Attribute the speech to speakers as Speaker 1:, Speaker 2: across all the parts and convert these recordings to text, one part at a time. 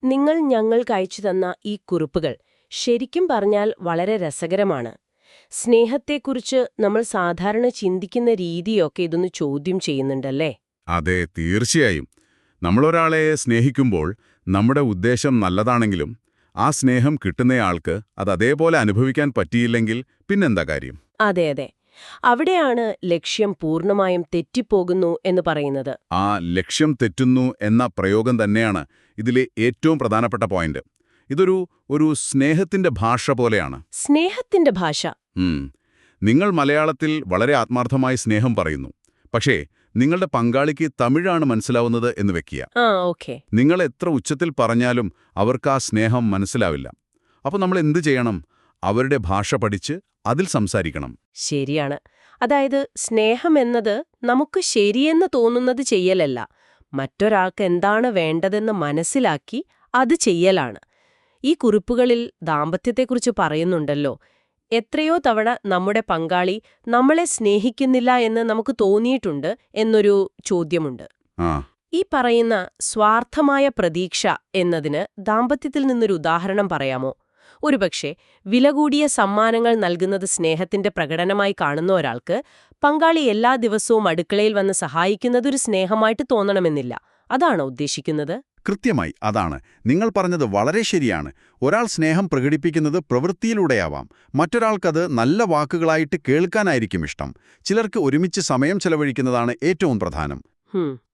Speaker 1: നിങ്ങൾ ഞങ്ങൾക്ക് അയച്ചു തന്ന ഈ കുറിപ്പുകൾ ശരിക്കും പറഞ്ഞാൽ വളരെ രസകരമാണ്. സ്നേഹത്തെക്കുറിച്ച് നമ്മൾ സാധാരണ ചിന്തിക്കുന്ന രീതിയൊക്കെ ഇതൊന്ന് ചോദ്യം ചെയ്യുന്നുണ്ടല്ലേ?
Speaker 2: അതെ, തീർച്ചയായും. നമ്മളൊരാളെ സ്നേഹിക്കുമ്പോൾ നമ്മുടെ ഉദ്ദേശം നല്ലതാണെങ്കിലും ആ സ്നേഹം കിട്ടുന്നയാൾക്ക് അത് അതേപോലെ അനുഭവിക്കാൻ പറ്റിയില്ലെങ്കിൽ പിന്നെന്താ കാര്യം?
Speaker 1: അതെ അതെ. അവിടെയാണ് ലക്ഷ്യം പൂർണ്ണമായും തെറ്റിപ്പോകുന്നു എന്ന് പറയുന്നത്.
Speaker 2: ആ ലക്ഷ്യം തെറ്റുന്നു എന്ന പ്രയോഗം തന്നെയാണ് ഇതിലെ ഏറ്റവും പ്രധാനപ്പെട്ട പോയിന്റ്. ഇതൊരു സ്നേഹത്തിന്റെ ഭാഷ പോലെയാണ്.
Speaker 1: സ്നേഹത്തിന്റെ ഭാഷ.
Speaker 2: നിങ്ങൾ മലയാളത്തിൽ വളരെ ആത്മാർത്ഥമായി സ്നേഹം പറയുന്നു. പക്ഷേ നിങ്ങളുടെ പങ്കാളിക്ക് തമിഴാണ് മനസ്സിലാവുന്നത് എന്ന് വെക്കുക.
Speaker 1: ഓക്കെ.
Speaker 2: നിങ്ങൾ എത്ര ഉച്ചത്തിൽ പറഞ്ഞാലും അവർക്ക് ആ സ്നേഹം മനസ്സിലാവില്ല. അപ്പോൾ നമ്മൾ എന്ത് ചെയ്യണം? അവരുടെ ഭാഷ പഠിച്ച് അതിൽ സംസാരിക്കണം.
Speaker 1: ശരിയാണ്. അതായത് സ്നേഹം എന്നത് നമുക്ക് ശരിയെന്ന് തോന്നുന്നത് ചെയ്യലല്ല, മറ്റൊരാൾക്ക് എന്താണ് വേണ്ടതെന്ന് മനസ്സിലാക്കി അത് ചെയ്യലാണ്. ഈ കുറിപ്പുകളിൽ ദാമ്പത്യത്തെക്കുറിച്ച് പറയുന്നുണ്ടല്ലോ. എത്രയോ തവണ നമ്മുടെ പങ്കാളി നമ്മളെ സ്നേഹിക്കുന്നില്ല എന്ന് നമുക്ക് തോന്നിയിട്ടുണ്ട് എന്നൊരു ചോദ്യമുണ്ട്. ഈ പറയുന്ന സ്വാർത്ഥമായ പ്രതീക്ഷ എന്നതിന് ദാമ്പത്യത്തിൽ നിന്നൊരു ഉദാഹരണം പറയാമോ? ഒരുപക്ഷെ വില കൂടിയ സമ്മാനങ്ങൾ നൽകുന്നത് സ്നേഹത്തിന്റെ പ്രകടനമായി കാണുന്ന ഒരാൾക്ക് പങ്കാളി എല്ലാ ദിവസവും അടുക്കളയിൽ വന്ന് സഹായിക്കുന്നതൊരു സ്നേഹമായിട്ട് തോന്നണമെന്നില്ല. അതാണോ ഉദ്ദേശിക്കുന്നത്?
Speaker 3: കൃത്യമായി അതാണ്. നിങ്ങൾ പറഞ്ഞത് വളരെ ശരിയാണ്. ഒരാൾ സ്നേഹം പ്രകടിപ്പിക്കുന്നത് പ്രവൃത്തിയിലൂടെയാവാം. മറ്റൊരാൾക്കത് നല്ല വാക്കുകളായിട്ട് കേൾക്കാനായിരിക്കും ഇഷ്ടം. ചിലർക്ക് ഒരുമിച്ച് സമയം ചെലവഴിക്കുന്നതാണ് ഏറ്റവും പ്രധാനം.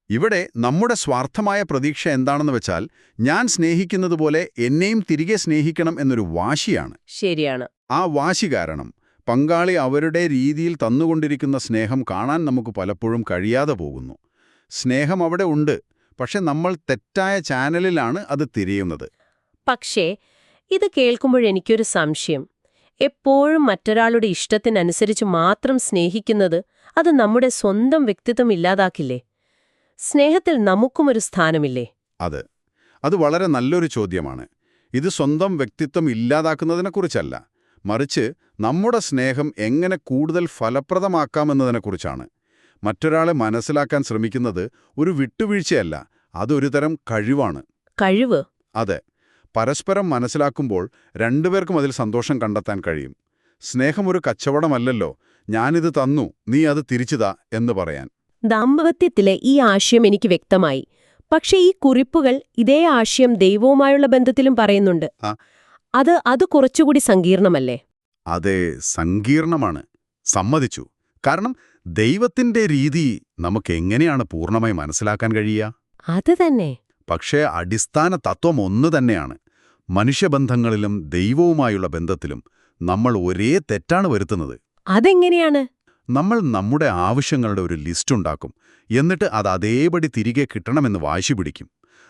Speaker 3: ഇവിടെ നമ്മുടെ സ്വാർത്ഥമായ പ്രതീക്ഷ എന്താണെന്ന് വെച്ചാൽ, ഞാൻ സ്നേഹിക്കുന്നതുപോലെ എന്നെയും തിരികെ സ്നേഹിക്കണം എന്നൊരു വാശിയാണ്.
Speaker 1: ശരിയാണ്.
Speaker 3: ആ വാശി കാരണം പങ്കാളി അവരുടെ രീതിയിൽ തന്നുകൊണ്ടിരിക്കുന്ന സ്നേഹം കാണാൻ നമുക്ക് പലപ്പോഴും കഴിയാതെ പോകുന്നു. സ്നേഹം അവിടെ ഉണ്ട്, പക്ഷെ നമ്മൾ തെറ്റായ ചാനലിലാണ് അത് തിരയുന്നത്.
Speaker 1: പക്ഷേ ഇത് കേൾക്കുമ്പോഴെനിക്കൊരു സംശയം. എപ്പോഴും മറ്റൊരാളുടെ ഇഷ്ടത്തിനനുസരിച്ച് മാത്രം സ്നേഹിക്കുന്നത് അത് നമ്മുടെ സ്വന്തം വ്യക്തിത്വം ഇല്ലാതാക്കില്ലേ? സ്നേഹത്തിൽ നമുക്കുമൊരു സ്ഥാനമില്ലേ?
Speaker 3: അത് വളരെ നല്ലൊരു ചോദ്യമാണ്. ഇത് സ്വന്തം വ്യക്തിത്വം ഇല്ലാതാക്കുന്നതിനെക്കുറിച്ചല്ല, മറിച്ച് നമ്മുടെ സ്നേഹം എങ്ങനെ കൂടുതൽ ഫലപ്രദമാക്കാമെന്നതിനെക്കുറിച്ചാണ്. മറ്റൊരാളെ മനസ്സിലാക്കാൻ ശ്രമിക്കുന്നത് ഒരു വിട്ടുവീഴ്ചയല്ല, അതൊരു തരം കഴിവാണ്.
Speaker 1: കഴിവ്?
Speaker 3: അതെ. പരസ്പരം മനസ്സിലാക്കുമ്പോൾ രണ്ടുപേർക്കും അതിൽ സന്തോഷം കണ്ടെത്താൻ കഴിയും. സ്നേഹം ഒരു കച്ചവടമല്ലല്ലോ, ഞാനിത് തന്നു നീ അത് തിരിച്ചുതാ എന്ന് പറയാൻ.
Speaker 1: ദാമ്പത്യത്തിലെ ഈ ആശയം എനിക്ക് വ്യക്തമായി. പക്ഷേ ഈ കുറിപ്പുകൾ ഇതേ ആശയം ദൈവവുമായുള്ള ബന്ധത്തിലും പറയുന്നുണ്ട്. അത് കുറച്ചുകൂടി സങ്കീർണമല്ലേ?
Speaker 3: അതെ, സങ്കീർണമാണ്. സമ്മതിച്ചു. കാരണം ദൈവത്തിന്റെ രീതി നമുക്കെങ്ങനെയാണ് പൂർണ്ണമായി മനസ്സിലാക്കാൻ കഴിയുക?
Speaker 1: അത് തന്നെ.
Speaker 3: പക്ഷേ അടിസ്ഥാന തത്വം ഒന്നു തന്നെയാണ്. മനുഷ്യബന്ധങ്ങളിലും ദൈവവുമായുള്ള ബന്ധത്തിലും നമ്മൾ ഒരേ തെറ്റാണ് വരുത്തുന്നത്.
Speaker 1: അതെങ്ങനെയാണ്?
Speaker 3: നമ്മൾ നമ്മുടെ ആവശ്യങ്ങളുടെ ഒരു ലിസ്റ്റുണ്ടാക്കും, എന്നിട്ട് അത് അതേപടി തിരികെ കിട്ടണമെന്ന് വാശി പിടിക്കും.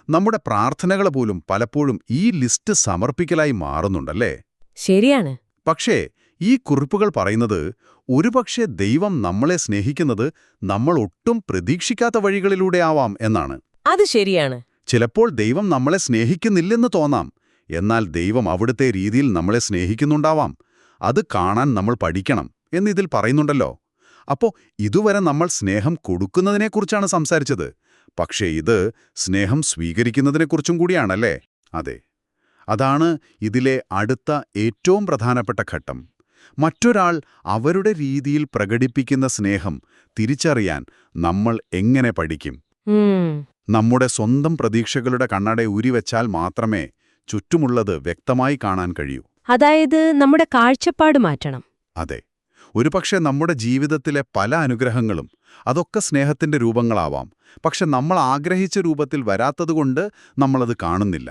Speaker 3: നമ്മുടെ പ്രാർത്ഥനകൾ പോലും പലപ്പോഴും ഈ ലിസ്റ്റ് സമർപ്പിക്കലായി മാറുന്നുണ്ടല്ലേ?
Speaker 1: ശരിയാണ്.
Speaker 3: പക്ഷേ ഈ കുറിപ്പുകൾ പറയുന്നത് ഒരുപക്ഷെ ദൈവം നമ്മളെ സ്നേഹിക്കുന്നത് നമ്മൾ ഒട്ടും പ്രതീക്ഷിക്കാത്ത വഴികളിലൂടെ ആവാം എന്നാണ്.
Speaker 1: അത് ശരിയാണ്.
Speaker 3: ചിലപ്പോൾ ദൈവം നമ്മളെ സ്നേഹിക്കുന്നില്ലെന്ന് തോന്നാം, എന്നാൽ ദൈവം അവിടുത്തെ രീതിയിൽ നമ്മളെ സ്നേഹിക്കുന്നുണ്ടാവാം. അത് കാണാൻ നമ്മൾ പഠിക്കണം എന്നിതിൽ പറയുന്നുണ്ടല്ലോ. അപ്പോൾ ഇതുവരെ നമ്മൾ സ്നേഹം കൊടുക്കുന്നതിനെക്കുറിച്ചാണ് സംസാരിച്ചത്. പക്ഷേ ഇത് സ്നേഹം സ്വീകരിക്കുന്നതിനെക്കുറിച്ചും കൂടിയാണല്ലേ? അതെ. അതാണ് ഇതിലെ അടുത്ത ഏറ്റവും പ്രധാനപ്പെട്ട ഘട്ടം. മറ്റൊരാൾ അവരുടെ രീതിയിൽ പ്രകടിപ്പിക്കുന്ന സ്നേഹം തിരിച്ചറിയാൻ നമ്മൾ എങ്ങനെ പഠിക്കും? നമ്മുടെ സ്വന്തം പ്രതീക്ഷകളുടെ കണ്ണട ഊരിവെച്ചാൽ മാത്രമേ ചുറ്റുമുള്ളത് വ്യക്തമായി കാണാൻ കഴിയൂ.
Speaker 1: അതായത് നമ്മുടെ കാഴ്ചപ്പാട് മാറ്റണം.
Speaker 3: അതെ. ഒരുപക്ഷെ നമ്മുടെ ജീവിതത്തിലെ പല അനുഗ്രഹങ്ങളും അതൊക്കെ സ്നേഹത്തിന്റെ രൂപങ്ങളാവാം. പക്ഷെ നമ്മൾ ആഗ്രഹിച്ച രൂപത്തിൽ വരാത്തതുകൊണ്ട് നമ്മളത് കാണുന്നില്ല.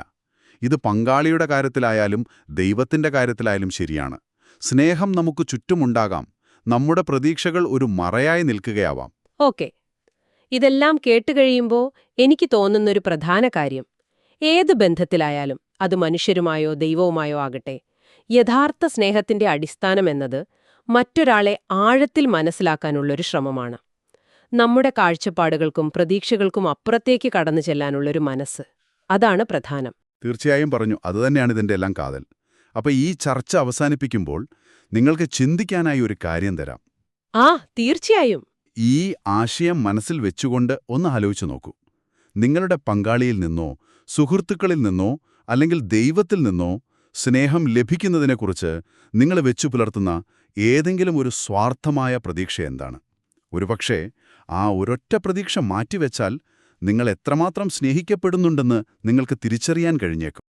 Speaker 3: ഇത് പങ്കാളിയുടെ കാര്യത്തിലായാലും ദൈവത്തിന്റെ കാര്യത്തിലായാലും ശരിയാണ്. സ്നേഹം നമുക്ക് ചുറ്റുമുണ്ടാകാം, നമ്മുടെ പ്രതീക്ഷകൾ ഒരു മറയായി നിൽക്കുകയാവാം.
Speaker 1: ഓക്കെ. ഇതെല്ലാം കേട്ടുകഴിയുമ്പോൾ എനിക്ക് തോന്നുന്നൊരു പ്രധാന കാര്യം, ഏത് ബന്ധത്തിലായാലും അത് മനുഷ്യരുമായോ ദൈവവുമായോ ആകട്ടെ, യഥാർത്ഥ സ്നേഹത്തിന്റെ അടിസ്ഥാനമെന്നത് മറ്റൊരാളെ ആഴത്തിൽ മനസ്സിലാക്കാനുള്ളൊരു ശ്രമമാണ്. നമ്മുടെ കാഴ്ചപ്പാടുകൾക്കും പ്രതീക്ഷകൾക്കും അപ്പുറത്തേക്ക് കടന്നു ചെല്ലാനുള്ളൊരു മനസ്സ്, അതാണ് പ്രധാനം.
Speaker 3: തീർച്ചയായും പറഞ്ഞു. അതുതന്നെയാണ് ഇതിൻ്റെ എല്ലാം കാതൽ. അപ്പോൾ ഈ ചർച്ച അവസാനിപ്പിക്കുമ്പോൾ നിങ്ങൾക്ക് ചിന്തിക്കാനായി ഒരു കാര്യം തരാം.
Speaker 1: തീർച്ചയായും.
Speaker 3: ഈ ആശയം മനസ്സിൽ വെച്ചുകൊണ്ട് ഒന്ന് ആലോചിച്ചു നോക്കൂ. നിങ്ങളുടെ പങ്കാളിയിൽ നിന്നോ സുഹൃത്തുക്കളിൽ നിന്നോ അല്ലെങ്കിൽ ദൈവത്തിൽ നിന്നോ സ്നേഹം ലഭിക്കുന്നതിനെക്കുറിച്ച് നിങ്ങൾ വെച്ചു പുലർത്തുന്ന ഏതെങ്കിലും ഒരു സ്വാർത്ഥമായ പ്രതീക്ഷ എന്താണ്? ഒരുപക്ഷേ ആ ഒരൊറ്റ പ്രതീക്ഷ മാറ്റിവെച്ചാൽ നിങ്ങൾ എത്രമാത്രം സ്നേഹിക്കപ്പെടുന്നുണ്ടെന്ന് നിങ്ങൾക്ക് തിരിച്ചറിയാൻ കഴിഞ്ഞേക്കും.